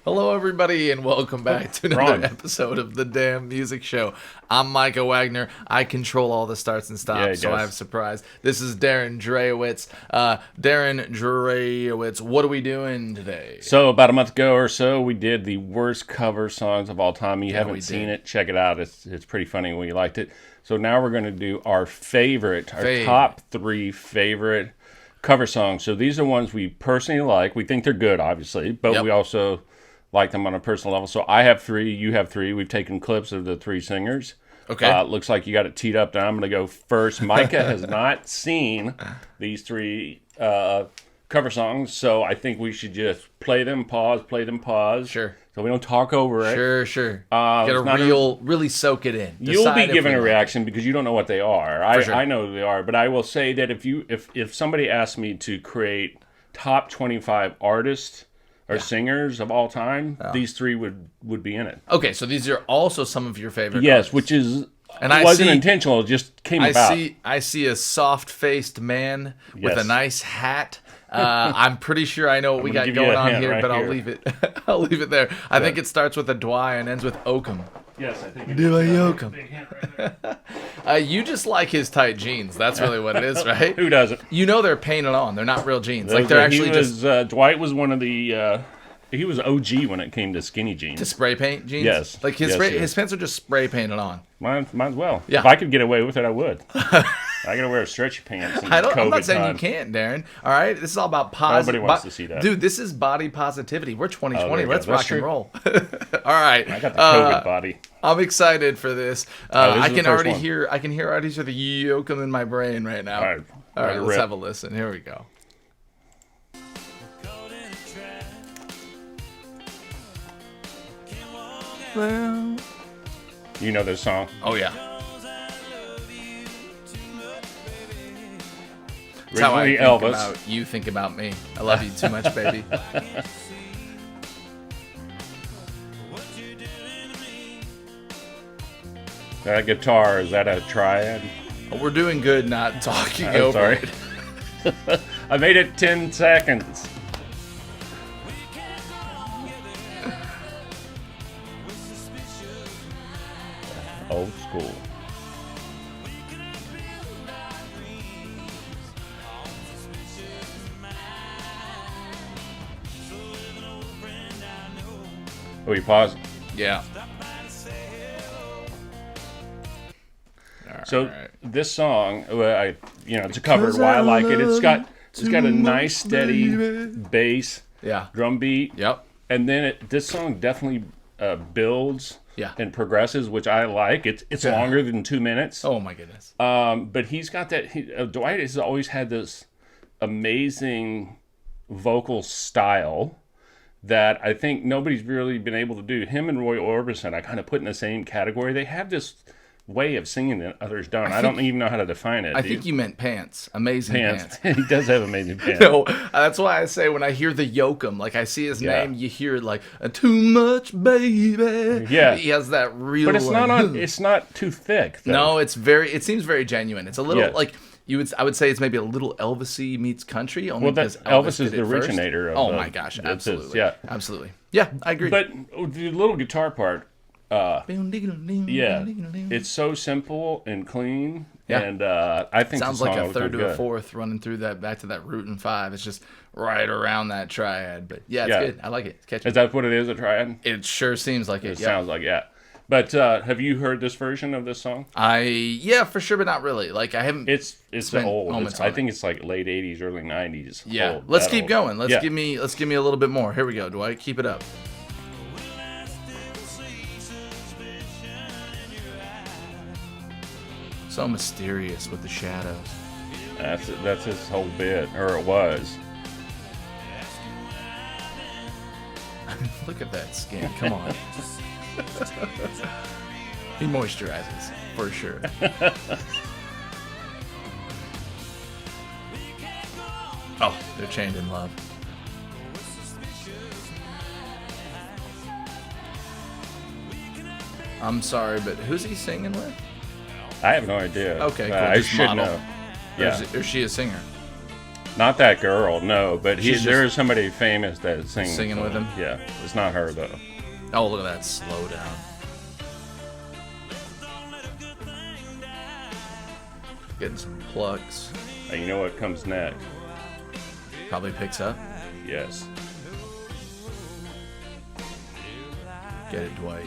Hello, everybody, and welcome back to another episode of the Damn Music Show. I'm Micah Wagner. I control all the starts and stops, so I have surprise. This is Darren Dreyowitz. Darren Dreyowitz, what are we doing today? So, about a month ago or so, we did the worst cover songs of all time. You haven't seen it, check it out. It's pretty funny when you liked it. So now we're going to do our top 3 favorite cover songs. So these are ones we personally like. We think they're good, obviously, but we also like them on a personal level. So I have 3, you have 3. We've taken clips of the 3 singers. Okay. Looks like you got it teed up. Now I'm going to go first. Micah has not seen these 3 cover songs, so I think we should just play them, pause. Sure. So we don't talk over it. Sure. Get a really soak it in. You'll be given a reaction because you don't know what they are. I know who they are, but I will say that if somebody asked me to create top 25 artists or singers of all time, these 3 would be in it. Okay, so these are also some of your favorite artists. Yes, which is... And it wasn't intentional, it just came about. I see a soft-faced man with a nice hat. I'm pretty sure I know what we got going on here, but I'll leave it. I'll leave it there. I think it starts with a Dwy and ends with Oakham. Yes, I think. Oakham. You just like his tight jeans. That's really what it is, right? Who doesn't? You know they're painted on. They're not real jeans. Like they're actually Dwight was one of the. He was OG when it came to skinny jeans. To spray paint jeans? Yes. Like his pants are just spray painted on. Might as well. Yeah. If I could get away with it, I would. I gotta wear stretchy pants. I'm not saying you can't, Darren. All right, this is all about positive. Nobody wants to see that, dude. This is body positivity. We're 2020. Let's rock and roll. All right. I got the COVID body. I'm excited for this. I can already hear the yokum in my brain right now. All right. Let's have a listen. Here we go. Well, you know this song? Oh yeah. That's how I think Elvis. About you think about me. I love you too much, baby. That guitar, is that a triad? We're doing good not talking over it. I made it 10 seconds. Old school. Oh, you pause? Yeah. So this song, it's a cover. Why I like it? It's got a nice steady bass, drum beat. Yep. And then this song definitely builds. Yeah. And progresses, which I like. It's longer than 2 minutes. Oh my goodness. But he's got that. Dwight has always had this amazing vocal style that I think nobody's really been able to do. Him and Roy Orbison, I kind of put in the same category. They have this way of singing that others don't. I don't even know how to define it. I think you meant pants. Amazing pants. He does have amazing pants. No, that's why I say when I hear the Yoakum, like I see his name, you hear like too much, baby. Yeah, he has that real. But it's not on. It's not too thick. Though. No, it seems very genuine. It's a little like I would say it's maybe a little Elvis-y meets country. Only because Elvis is the originator. Oh my gosh, absolutely. Absolutely. Yeah, I agree. But the little guitar part. It's so simple and clean, and I think sounds like a third to a fourth running through that back to that root and 5. It's just right around that triad, but it's good. I like it. It's catchy. Is that what it is? A triad? It sure seems like it. It sounds like But have you heard this version of this song? For sure, but not really. Like I haven't. It's old. I think it's like late '80s, early '90s. Yeah. Let's keep going. Give me a little bit more. Here we go. Dwight, keep it up. So mysterious with the shadows. That's his whole bit, or it was. Look at that skin. Come on. He moisturizes for sure. Oh, they're chained in love. I'm sorry, but who's he singing with? I have no idea. Okay, cool. I should know. Yeah. Or is she a singer? Not that girl, no. But there is somebody famous that's singing with him. Yeah, it's not her though. Oh, look at that slow down. Getting some plugs. You know what comes next? Probably picks up. Yes. Get it, Dwight.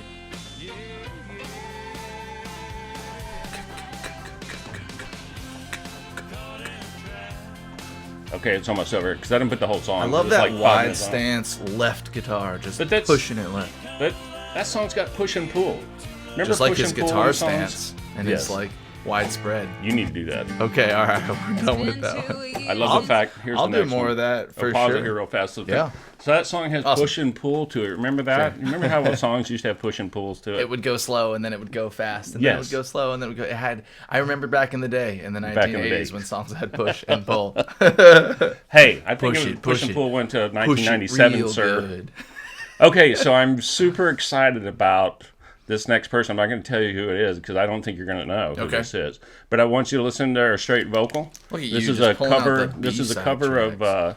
Okay, it's almost over because I didn't put the whole song. I love that wide stance left guitar, just pushing it left. But that song's got push and pull. Remember just like his guitar stance and it's like widespread. You need to do that. Okay, all right, we're done with that one. I love the fact. Here's I'll the next do more one. of that for pause sure. it here real fast. Yeah. So that song has push and pull to it. Remember that? Sure. Remember how songs used to have push and pulls to it? It would go slow and then it would go fast, and then it would go slow and then it would go. It had. I remember back in the day, in the 1980s, when songs had push and pull. Hey, I think push and pull went to 1997, sir. Good. Okay, so I'm super excited about this next person. I'm not going to tell you who it is because I don't think you're going to know who this is. But I want you to listen to her straight vocal. This is a cover. This is a cover of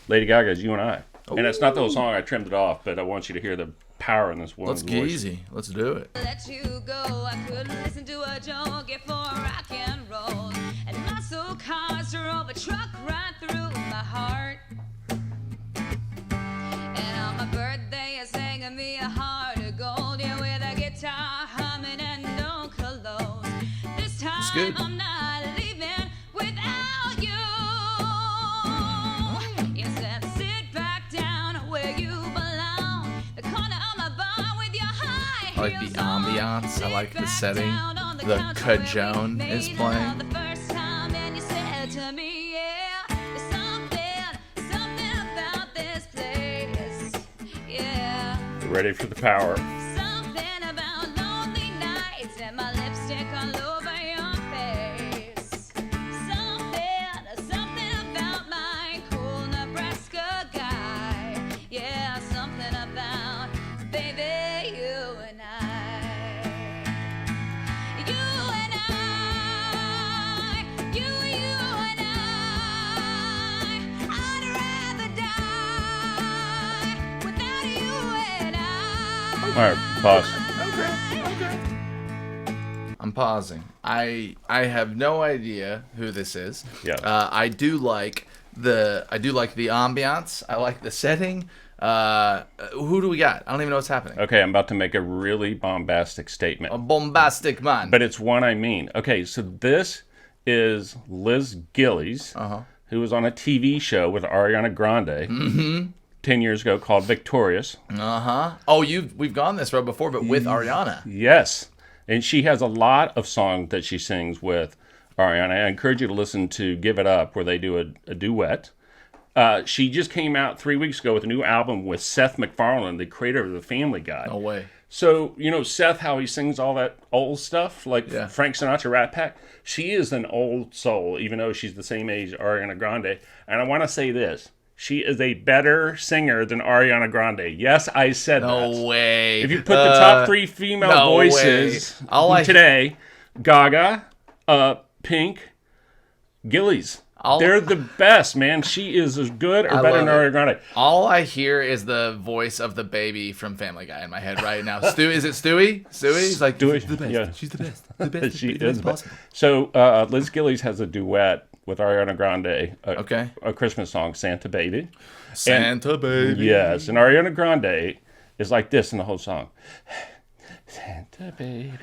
Lady Gaga's "You and I," and it's not the whole song. I trimmed it off, but I want you to hear the power in this woman's voice. Let's get easy. Let's do it. Let you go. I couldn't listen to a joke for rock and roll, and muscle cars drove a truck right through my heart. And on my birthday, you sang me a heart of gold. Yeah, with a guitar humming and no cologne. This time I'm not leaving without you. You said sit back down where you belong. The corner of my bar with your high heels. I like the ambiance. I like the setting. The cajon is playing. The first time and you said to me, yeah, there's something about this place. Yeah. Ready for the power. Something about lonely nights and my lipstick all over your face. Something about my cool Nebraska guy. Yeah, something about baby you and I. You and I. You and I. I'd rather die without you and I. All right, pause. Okay. I'm pausing. I have no idea who this is. Yeah. I do like the ambiance. I like the setting. Who do we got? I don't even know what's happening. Okay, I'm about to make a really bombastic statement. A bombastic man. But it's one I mean. Okay, so this is Liz Gillies, who was on a TV show with Ariana Grande 10 years ago called Victorious. Oh, we've gone this road before, but with Ariana. Yes. And she has a lot of songs that she sings with Ariana. I encourage you to listen to Give It Up, where they do a duet. She just came out 3 weeks ago with a new album with Seth MacFarlane, the creator of The Family Guy. No way. So, you know, Seth, how he sings all that old stuff, like Frank Sinatra, Rat Pack. She is an old soul, even though she's the same age as Ariana Grande. And I want to say this. She is a better singer than Ariana Grande. Yes, I said that. No way. If you put the top three female voices today, Gaga, Pink, Gillies. They're the best, man. She is as good or better than Ariana Grande. All I hear is the voice of the baby from Family Guy in my head right now. Stewie, is it Stewie? Stewie's like, she's the best. Yeah. She's the best. The best. She is the best. So Liz Gillies has a duet with Ariana Grande, a Christmas song, Santa Baby. Santa Baby. Yes, and Ariana Grande is like this in the whole song. Santa Baby.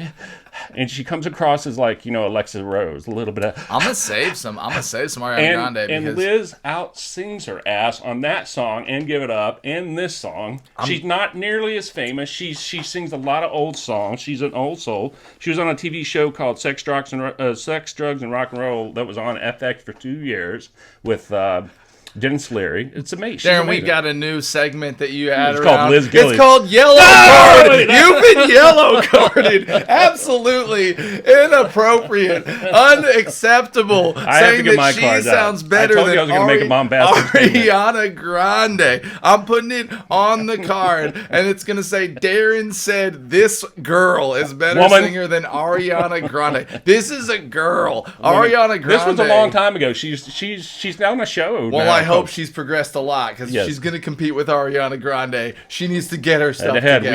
And she comes across as like, you know, Alexa Rose, a little bit of... I'm gonna save some Ariana Grande. And Liz out-sings her ass on that song and Give It Up and this song. She's not nearly as famous. She sings a lot of old songs. She's an old soul. She was on a TV show called Sex, Drugs, and Rock and Roll that was on FX for 2 years with Dennis Leary. It's amazing. Darren, we got a new segment that you had. It's called Liz Gillies. It's called Yellow Card. You've been yellow carded. Absolutely inappropriate, unacceptable. I have to get my card sounds better I told you I was going to make a bombastic Ariana Grande. I'm putting it on the card, and it's going to say, Darren said this girl is better singer than Ariana Grande. This is a girl. Ariana Grande. This was a long time ago. She's now on a show. Well, I hope she's progressed a lot, because she's going to compete with Ariana Grande. She needs to get herself together.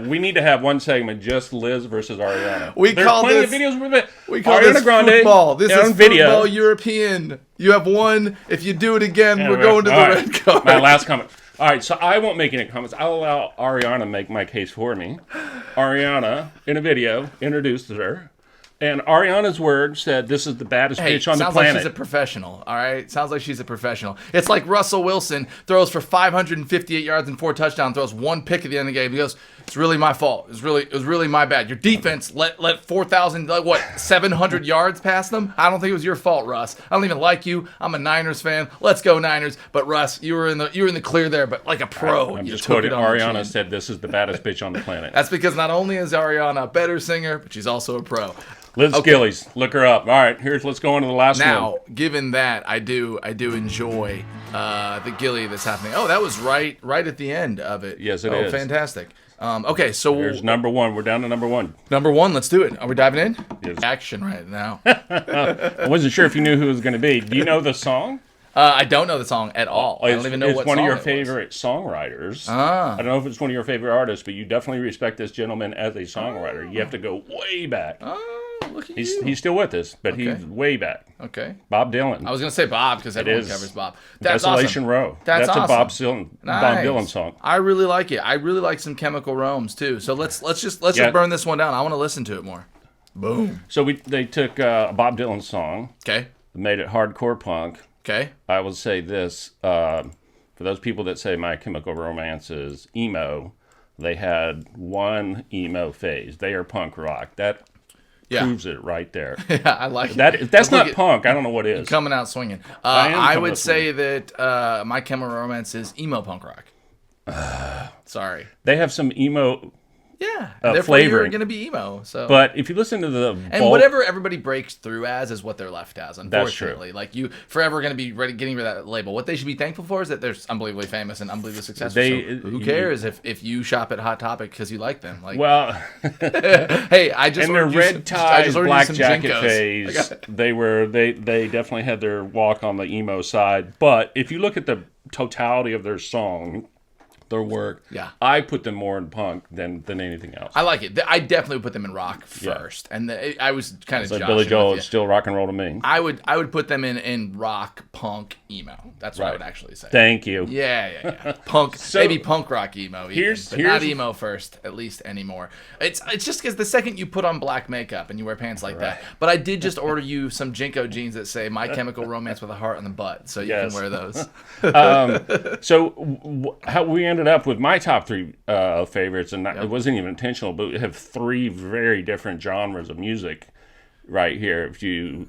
We need to have one segment just Liz versus Ariana. We call this Ariana Grande football. This is video. Football European. You have one. If you do it again, we're going to the red card. My last comment. All right, so I won't make any comments. I'll allow Ariana to make my case for me. Ariana, in a video, introduced her. And Ariana's word said, this is the baddest bitch on the planet. Sounds like she's a professional, all right? Sounds like she's a professional. It's like Russell Wilson throws for 558 yards and 4 touchdowns, throws 1 pick at the end of the game. He goes, it's really my fault. It was really my bad. Your defense let 700 yards past them? I don't think it was your fault, Russ. I don't even like you. I'm a Niners fan. Let's go Niners. But Russ, you were in the clear there, but like a pro. I'm just quoting Ariana said, this is the baddest bitch on the planet. That's because not only is Ariana a better singer, but she's also a pro. Liz Gillies, look her up. All right, let's go on to the last one. Now, given that, I do enjoy the Gilly that's happening. Oh, that was right at the end of it. Yes, it is. Oh, fantastic. Okay, so there's number one. We're down to number one. Number one, let's do it. Are we diving in? Yes. Action right now. I wasn't sure if you knew who it was going to be. Do you know the song? I don't know the song at all. I don't even know what song it's one of your favorite songwriters. I don't know if it's one of your favorite artists, but you definitely respect this gentleman as a songwriter. You have to go way back. Look at he's still with us, but he's way back. Okay. Bob Dylan. I was going to say Bob because everyone covers Bob. That's Desolation awesome. Row. That's awesome. a Bob Dylan song. I really like it. I really like some Chemical Rome's too. So let's just burn this one down. I want to listen to it more. Boom. So they took a Bob Dylan song. Okay. Made it hardcore punk. Okay. I will say this, for those people that say My Chemical Romance is emo, they had one emo phase. They are punk rock. That proves it right there. Yeah, I like it. If that's not punk, I don't know what is. Coming out swinging. I would say that My Chemical Romance is emo punk rock. Sorry. They have some emo... Yeah, therefore you're going to be emo. So, but if you listen to the whatever everybody breaks through as is what they're left as. Unfortunately, that's true. Like you forever going to be getting rid of that label. What they should be thankful for is that they're unbelievably famous and unbelievably successful. Who cares if you shop at Hot Topic because you like them? Like, well, hey, I just in their red ties, black jacket phase, they definitely had their walk on the emo side. But if you look at the totality of their song. Their work. Yeah. I put them more in punk than anything else. I like it. I definitely put them in rock first. Yeah. And I was kind of like Billy Joel, it's still rock and roll to me. I would put them in rock, punk, emo. That's what I would actually say. Thank you. Yeah. Punk, maybe punk rock emo even, but not emo first, at least anymore. It's just because the second you put on black makeup and you wear pants like that. But I did just order you some Jinko jeans that say My Chemical Romance with a heart on the butt, so you can wear those. So how we ended up with my top three favorites, and it wasn't even intentional, but we have three very different genres of music right here. If you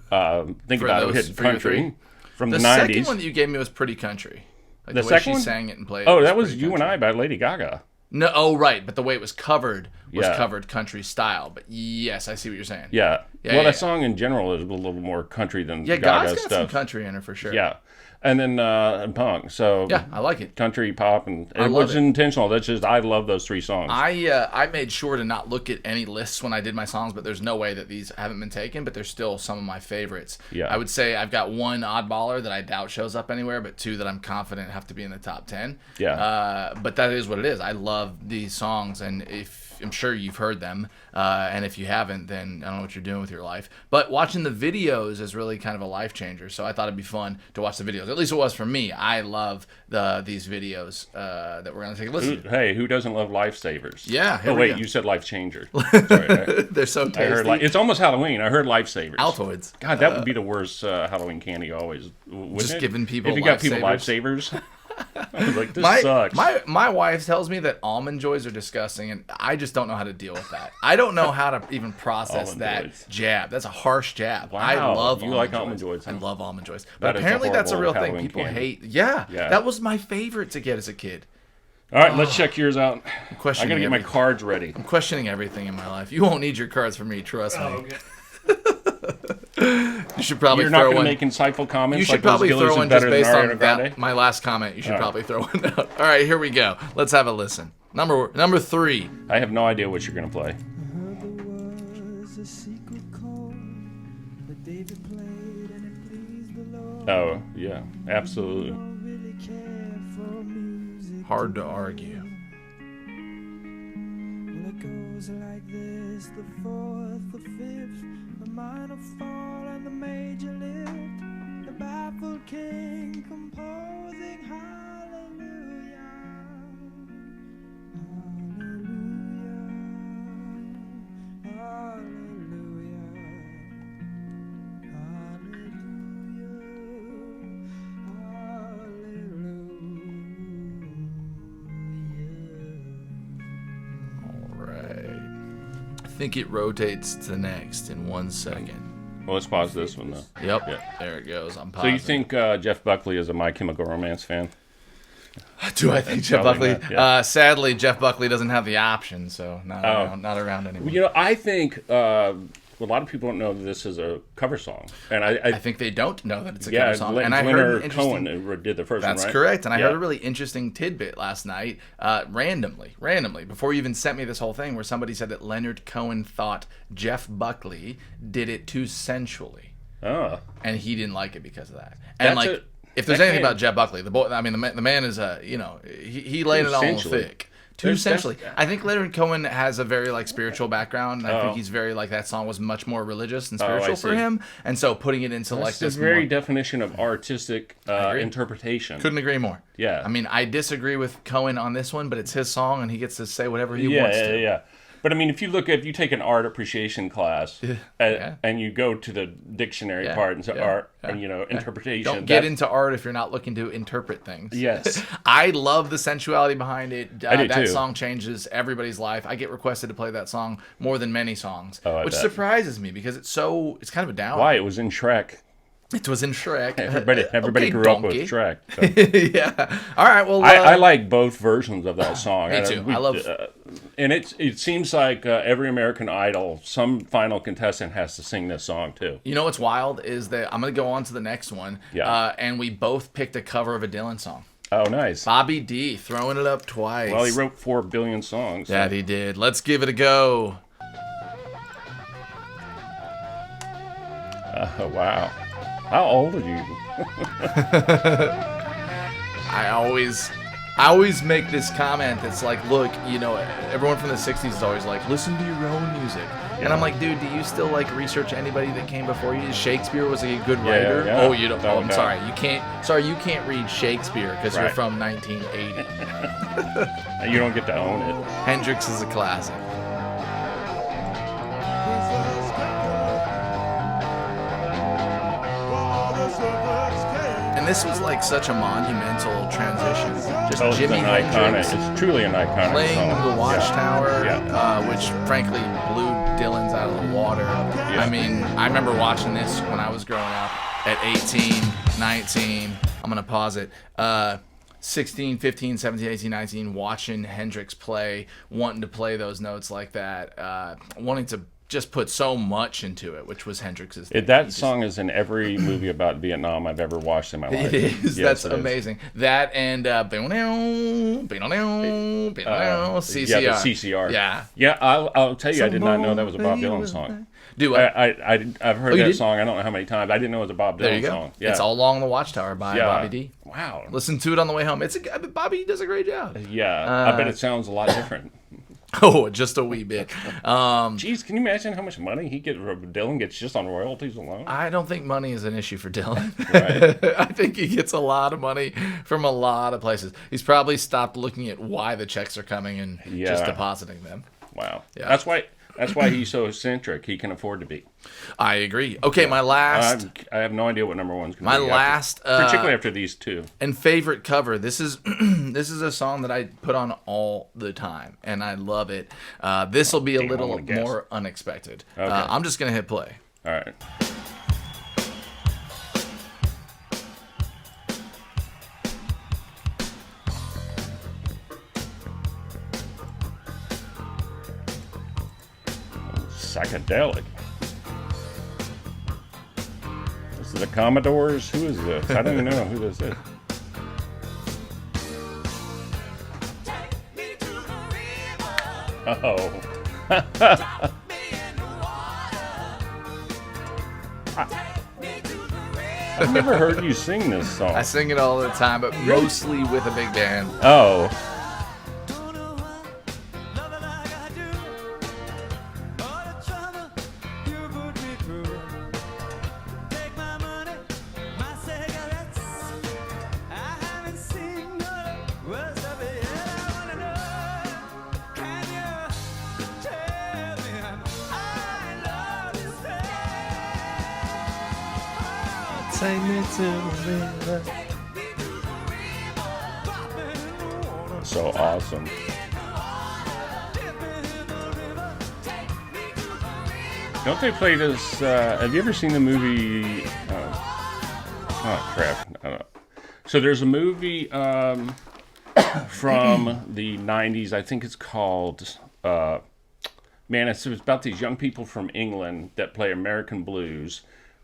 think about it, we hit country from the 90s. The second one that you gave me was pretty country. Like the way she sang it and played it. Oh, that was You and I by Lady Gaga. No, right, but the way it was covered was covered country style. But yes, I see what you're saying. Yeah. That song in general is a little more country than Gaga's got stuff. some country in her for sure. Yeah. And then punk. So yeah, I like it. Country, pop, and it was intentional. That's just I love those three songs. I made sure to not look at any lists when I did my songs, but there's no way that these haven't been taken. But they're still some of my favorites. Yeah. I would say I've got one oddballer that I doubt shows up anywhere, but two that I'm confident have to be in the top 10. Yeah. But that is what it is. I love these songs, and I'm sure you've heard them, and if you haven't, then I don't know what you're doing with your life. But watching the videos is really kind of a life changer, so I thought it'd be fun to watch the videos. At least it was for me. I love these videos that we're going to take a listen to. Hey, who doesn't love lifesavers? Yeah. Oh, wait, you said life changer. Sorry, they're so tasty. It's almost Halloween. I heard lifesavers. Altoids. God, that would be the worst Halloween candy always. Just giving people if you lifesavers. got people lifesavers. I was like, this sucks. My wife tells me that almond joys are disgusting, and I just don't know how to deal with that. I don't know how to even process that jab. That's a harsh jab. Wow. I love almond joys. I love almond joys. But apparently that's a real thing. People hate. Yeah, that was my favorite to get as a kid. All right, let's check yours out. I got to get my cards ready. I'm questioning everything in my life. You won't need your cards from me, trust me. Okay. You should probably You're not going to make insightful comments. You should probably throw one just based on that, my last comment. You should probably throw one out. All right, here we go. Let's have a listen. Number 3. I have no idea what you're going to play. Oh, yeah, absolutely. Hard to argue. Well, it goes like this: the fourth, the fifth, the minor fall, and the major lift. The baffled king composing hallelujah, hallelujah, hallelujah, I think it rotates to next in 1 second. Well, let's pause this one, though. Yep. Yeah. There it goes. I'm pausing. So you think Jeff Buckley is a My Chemical Romance fan? Do I think Jeff Buckley? Not, yeah. Sadly, Jeff Buckley doesn't have the option, so not around anymore. You know, I think a lot of people don't know that this is a cover song, and I think they don't know that it's a cover song. And I heard Cohen did the first one, right? That's correct, and I heard a really interesting tidbit last night, randomly, before you even sent me this whole thing, where somebody said that Leonard Cohen thought Jeff Buckley did it too sensually, and he didn't like it because of that. And if there's anything about Jeff Buckley, the man is he laid it on thick. Too sensually. I think Leonard Cohen has a very spiritual background. I think he's very that song was much more religious and spiritual for him, and so putting it into this very definition of artistic interpretation. Couldn't agree more. Yeah. I mean, I disagree with Cohen on this one, but it's his song and he gets to say whatever he wants to. Yeah. But I mean, if you take an art appreciation class and you go to the dictionary part and art and interpretation. Don't get into art if you're not looking to interpret things. Yes. I love the sensuality behind it. I do that too. song changes everybody's life. I get requested to play that song more than many songs, which bet. surprises me because it's kind of a downer. Why? It was in Shrek. It was in Shrek. Everybody grew up with Shrek. So. Yeah. All right. Well, I like both versions of that song. Me too. I love. And it seems like every American Idol, some final contestant has to sing this song too. You know what's wild is that I'm gonna go on to the next one. Yeah. And we both picked a cover of a Dylan song. Oh, nice. Bobby D throwing it up twice. Well, he wrote 4 billion songs. So. That he did. Let's give it a go. Wow. How old are you? I always make this comment that's like, look, everyone from the 60s is always like, listen to your own music. Yeah. And I'm like, dude, do you still research anybody that came before you? Shakespeare was a good writer. Yeah. Oh, you don't. Oh, I'm sorry. You can't read Shakespeare because you're from 1980. You don't get to own it. Hendrix is a classic. And this was such a monumental transition. Just Jimi Hendrix. It's truly an iconic playing song. The Watchtower, which frankly blew Dylan's out of the water. Yeah. I mean, I remember watching this when I was growing up at 18, 19. I'm going to pause it. 16, 15, 17, 18, 19, watching Hendrix play, wanting to play those notes like that, wanting to just put so much into it, which was Hendrix's thing. That song is in every movie about Vietnam I've ever watched in my life. It is. Yes, that's amazing. That and CCR. Yeah, the CCR. Yeah. Yeah, I'll tell you, I did not know that was a Bob Dylan song. I've heard that song, I don't know how many times. I didn't know it was a Bob Dylan song. Yeah. It's All Along the Watchtower by Bobby D. Wow. Listen to it on the way home. Bobby does a great job. Yeah, I bet it sounds a lot different. Oh, just a wee bit. Jeez, can you imagine how much money Dylan gets just on royalties alone? I don't think money is an issue for Dylan. Right. I think he gets a lot of money from a lot of places. He's probably stopped looking at why the checks are coming and just depositing them. Wow. Yeah. That's why That's why he's so eccentric. He can afford to be. I agree. Okay, my last. I have no idea what number one's going to be. My last, particularly after these two. And favorite cover. This is this is a song that I put on all the time, and I love it. This will be a little more unexpected. Okay. I'm just gonna hit play. All right. Psychedelic. This is the Commodores. Who is this? I don't even know who this is. Oh. I've never heard you sing this song. I sing it all the time, but mostly with a big band. Oh. Take me to the river. So awesome. Don't they play this? Have you ever seen the movie? Oh crap! I don't know. So there's a movie from the '90s. I think it's called. It's about these young people from England that play American blues.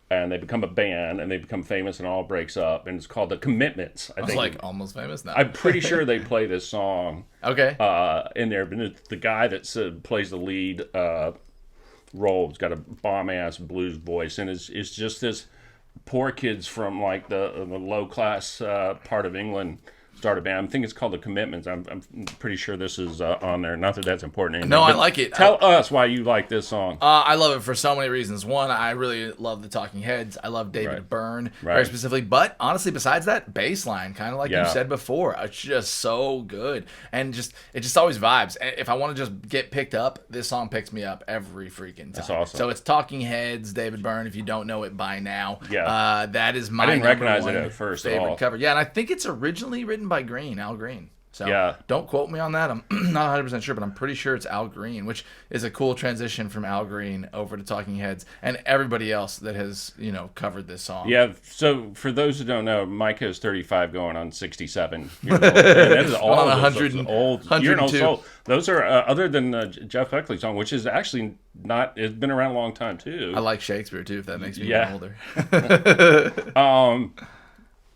And they become a band, and they become famous, and all breaks up, and it's called The Commitments. I think. Like almost famous now. I'm pretty sure they play this song. Okay. In there, but the guy that plays the lead role has got a bomb-ass blues voice, and it's just this poor kids from like the low-class part of England start a band. I think it's called The Commitments. I'm pretty sure this is on there. Not that that's important anymore. No, I like it. Tell us why you like this song. I love it for so many reasons. One, I really love the Talking Heads. I love David Byrne very specifically. But honestly, besides that, bass line, kind of like you said before, it's just so good. And it just always vibes. If I want to just get picked up, this song picks me up every freaking time. That's awesome. So it's Talking Heads, David Byrne, if you don't know it by now. Yeah. That is my I didn't recognize it at first favorite cover. Yeah, and I think it's originally written by Al Green. So don't quote me on that. I'm not 100% sure, but I'm pretty sure it's Al Green, which is a cool transition from Al Green over to Talking Heads and everybody else that has, covered this song. Yeah, so for those who don't know, Micah is 35 going on 67 years old. That is all 100 old. 102. Those are, other than the Jeff Buckley song, which is actually it's been around a long time, too. I like Shakespeare, too, if that makes me older.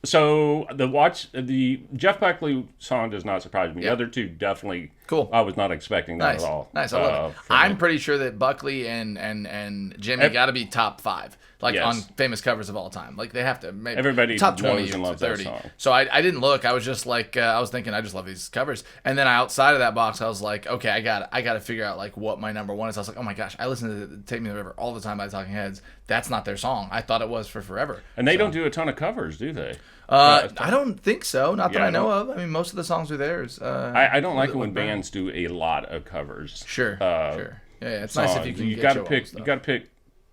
So the Jeff Buckley song does not surprise me. The other two definitely. Cool. I was not expecting that at all. Nice, I love it. I'm pretty sure that Buckley and Jimmy got to be top 5, on famous covers of all time. Like they have to. Maybe everybody top 20 knows and loves 30. That song. So I didn't look. I was just like I was thinking I just love these covers. And then outside of that box, I was like, okay, I got to figure out like what my number one is. I was like, oh my gosh, I listen to Take Me to the River all the time by the Talking Heads. That's not their song. I thought it was for forever. And they don't do a ton of covers, do they? I don't think so. Not that I know of. I mean, most of the songs are theirs. I don't like it when bands do a lot of covers. Sure. Yeah, it's songs. Nice if you can. You got to pick. You got to pick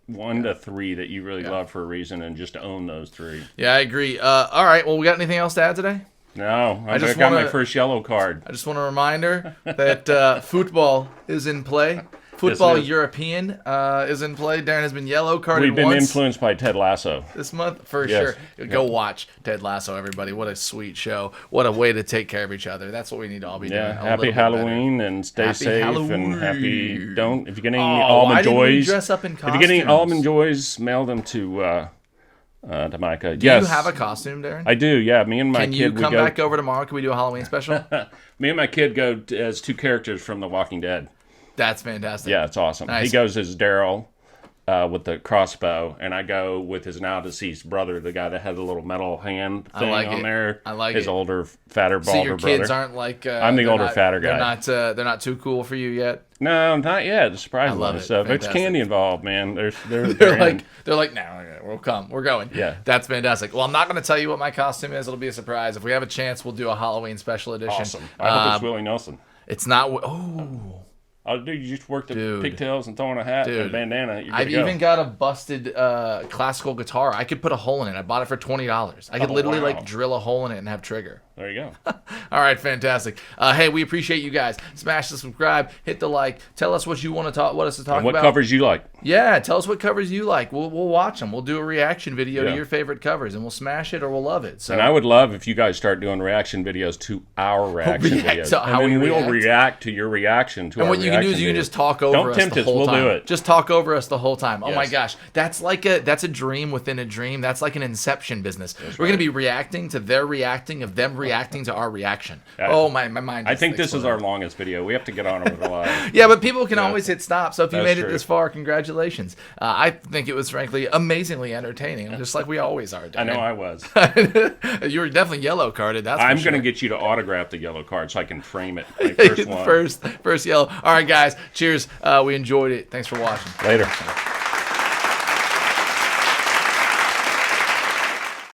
1 to 3 that you really love for a reason, and just own those 3. Yeah, I agree. All right. Well, we got anything else to add today? No, I just got my first yellow card. I just want a reminder that football is in play. Football European is in play. Darren has been yellow carded We've been influenced by Ted Lasso. This month, for sure. Go watch Ted Lasso, everybody. What a sweet show. What a way to take care of each other. That's what we need to all be doing. Happy Halloween and stay safe Halloween. And happy. If you're getting any almond joys, dress up in costumes. If you're getting almond joys, mail them to Micah. Do you have a costume, Darren? I do, yeah. Me and my kid. Can you come back over tomorrow? Can we do a Halloween special? Me and my kid go as 2 characters from The Walking Dead. That's fantastic. Yeah, it's awesome. Nice. He goes as Daryl with the crossbow, and I go with his now deceased brother, the guy that had the little metal hand thing on there. I like his older, fatter, balder brother. So your kids aren't like... I'm the older, fatter guy. They're not too cool for you yet? No, not yet. Surprisingly. I love it. So if it's candy involved, man, they're like, no, we'll come. We're going. Yeah. That's fantastic. Well, I'm not going to tell you what my costume is. It'll be a surprise. If we have a chance, we'll do a Halloween special edition. Awesome. I hope it's Willie Nelson. It's not... Oh, dude, you just work the pigtails and throw on a hat and a bandana. I've even got a busted classical guitar. I could put a hole in it. I bought it for $20. I could literally like drill a hole in it and have trigger. There you go. All right, fantastic. Hey, we appreciate you guys. Smash the subscribe, hit the like. Tell us what you want to what us to talk about. What covers you like? Yeah, tell us what covers you like. We'll watch them. We'll do a reaction video to your favorite covers, and we'll smash it or we'll love it. So, and I would love if you guys start doing reaction videos to our reaction videos. To how and we'll react to your reaction to our reaction. And what you can do is you can just talk over us the whole time. We'll do it. Just talk over us the whole time. Oh my gosh, that's a dream within a dream. That's like an Inception business. We're gonna be reacting to their reacting of them reacting to our reaction. Oh my mind. I think this is our longest video. We have to get on it with a lot. Yeah, but people can always hit stop. So if you made it this far, congratulations. I think it was frankly amazingly entertaining, just like we always are. I know I was. You were definitely yellow carded. That's I'm for sure. gonna get you to autograph the yellow card so I can frame it. My first one. First yellow. All right, guys. Cheers. We enjoyed it. Thanks for watching. Later.